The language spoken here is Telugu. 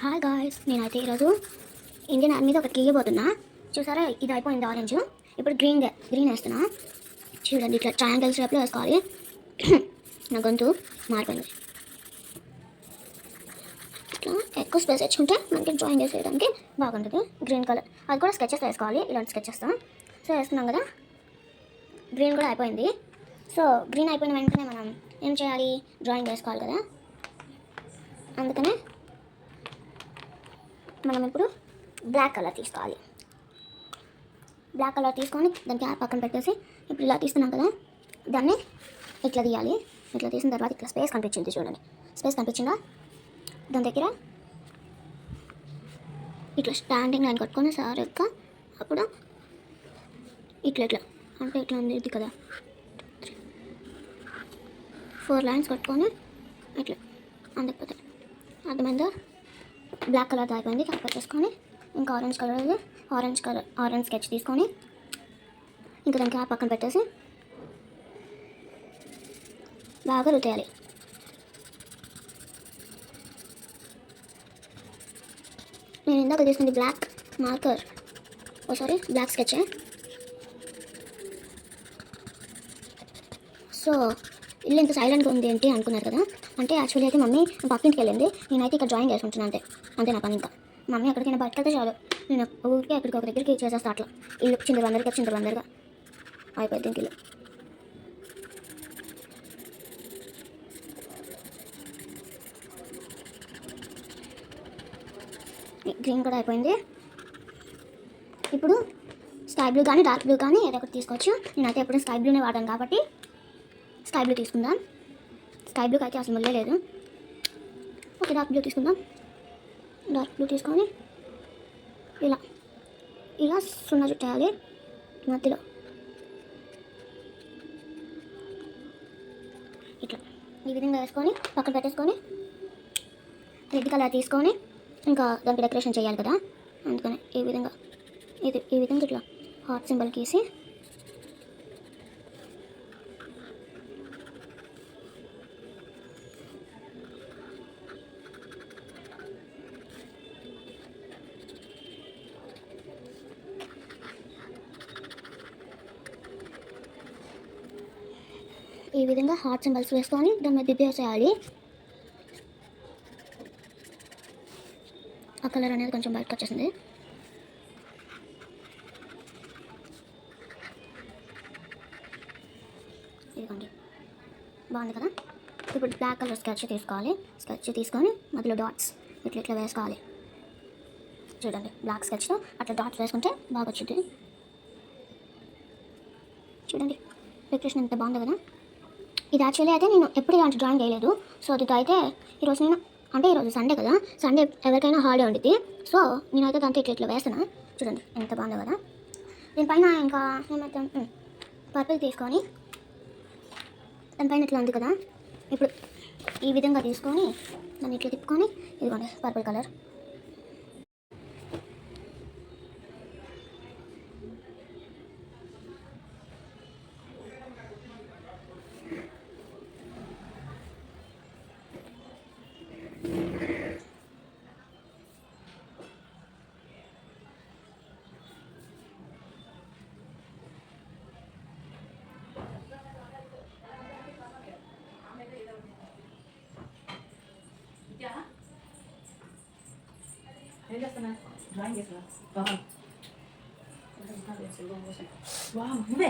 హాయ్ గాయ్స్, నేనైతే ఈరోజు ఇండియన్ ఆర్మీది ఒకటి గీయబోతున్నా. చూసారా, ఇది అయిపోయింది ఆరెంజ్. ఇప్పుడు గ్రీన్ వేస్తున్నా. చూడండి, ఇట్లా ట్రయాంగిల్ షేప్లో వేసుకోవాలి. నా గొంతు మారిపోయింది. ఇట్లా ఎక్కువ స్పేస్ తెచ్చుకుంటే మనకి డ్రాయింగ్ వేసేయడానికి బాగుంటుంది. గ్రీన్ కలర్ అది కూడా స్కెచెస్ వేసుకోవాలి. ఇలాంటి స్కెచెస్ సో వేస్తున్నాం కదా. గ్రీన్ కూడా అయిపోయింది. సో గ్రీన్ అయిపోయిన వెంటనే మనం ఏం చేయాలి? డ్రాయింగ్ వేసుకోవాలి కదా. అందుకనే మనం ఇప్పుడు బ్లాక్ కలర్ తీసుకోవాలి. బ్లాక్ కలర్ తీసుకొని దానికి పక్కన పెట్టేసి ఇప్పుడు ఇలా తీస్తున్నాం కదా, దాన్ని ఇట్లా తీయాలి. ఇట్లా తీసిన తర్వాత ఇట్లా స్పేస్ కనిపించింది చూడండి. స్పేస్ కనిపించిందా? దాని దగ్గర ఇట్లా స్టాండింగ్ లైన్ కట్టుకొని సార్ యొక్క అప్పుడు ఇట్లా ఇట్లా అంటే ఇట్లా ఉంది ఇది కదా, 4 లైన్స్ కట్టుకొని ఇట్లా అందకపోతే అర్థమైందా? బ్లాక్ కలర్ అయిపోయింది. కట్ చేసుకొని ఇంకా ఆరెంజ్ స్కెచ్ తీసుకొని ఇంకా దానికి పక్కన పెట్టేసి బాగా రుద్దేయాలి. నేను ఇందాక తీసుకుంది black marker, black sketch. So ఇల్లు ఇంత సైలెంట్గా ఉంది ఏంటి అనుకున్నారు కదా. అంటే యాక్చువల్లీ అయితే మమ్మీ పక్కింటికి వెళ్ళింది. నేనైతే ఇక్కడ డ్రాయింగ్ వేసుకుంటున్నాను. అంతే నా పని. ఇంకా మమ్మీ ఎక్కడికైనా బయటకెళ్తే చాలు, నేను ఊరికి ఎక్కడికి ఒక దగ్గరికి చేసేస్తా. అట్లా ఇల్లు చిందరవందరగా అయిపోయింది ఇంక ఇల్లు. గ్రీన్ కూడా అయిపోయింది. ఇప్పుడు స్కై బ్లూ కానీ డార్క్ బ్లూ కానీ ఏదో ఒకటి తీసుకోవచ్చు. నేనైతే ఎప్పుడు స్కై బ్లూనే వాడాను కాబట్టి స్కై బ్లూ తీసుకుందాం. స్కై బ్లూకి అయితే అసలు ముల్లే లేదు. ఓకే, డార్క్ బ్లూ తీసుకుందాం. డార్క్ బ్లూ తీసుకొని ఇలా సున్నా చుట్టేయాలి మధ్యలో. ఇట్లా ఈ విధంగా వేసుకొని పక్కన పెట్టేసుకొని రెడ్ కలర్ తీసుకొని ఇంకా దానికి డెకరేషన్ చేయాలి కదా. అందుకని ఈ విధంగా ఇట్లా హార్ట్ సింబల్ గీసి ఈ విధంగా హార్ట్ సింబల్స్ వేసుకొని దాని మీద దిద్దేసేయాలి. ఆ కలర్ అనేది కొంచెం బయటకు వచ్చేసింది. ఇదిగోండి, బాగుంది కదా. ఇప్పుడు బ్లాక్ కలర్ స్కెచ్ తీసుకోవాలి. స్కెచ్ తీసుకొని మధ్యలో డాట్స్ ఇట్లా వేసుకోవాలి. చూడండి, బ్లాక్ స్కెచ్తో అట్లా డాట్స్ వేసుకుంటే బాగా వచ్చింది. చూడండి, డెకరేషన్ ఎంత బాగుంది కదా. ఇది యాక్చువల్లీ అయితే నేను ఎప్పుడు ఇలాంటి డ్రాయింగ్ వేయలేదు. సో అది అయితే ఈరోజు సండే కదా. సండే ఎవరికైనా హాలిడే ఉండిద్ది. సో నేనైతే దాంతో ఇట్లా వేస్తున్నా. చూడండి ఎంత బాగుందో కదా. దీనిపైన ఇంకా ఏమైతే పర్పుల్ తీసుకొని దానిపైన ఇట్లా ఉంది కదా. ఇప్పుడు ఈ విధంగా తీసుకొని దాన్ని ఇట్లా తిప్పుకొని ఇదిగోండి పర్పుల్ కలర్. ఏం చేస్తున్నా? డ్రాయింగ్ చేస్తున్నా. వావ్, నువ్వే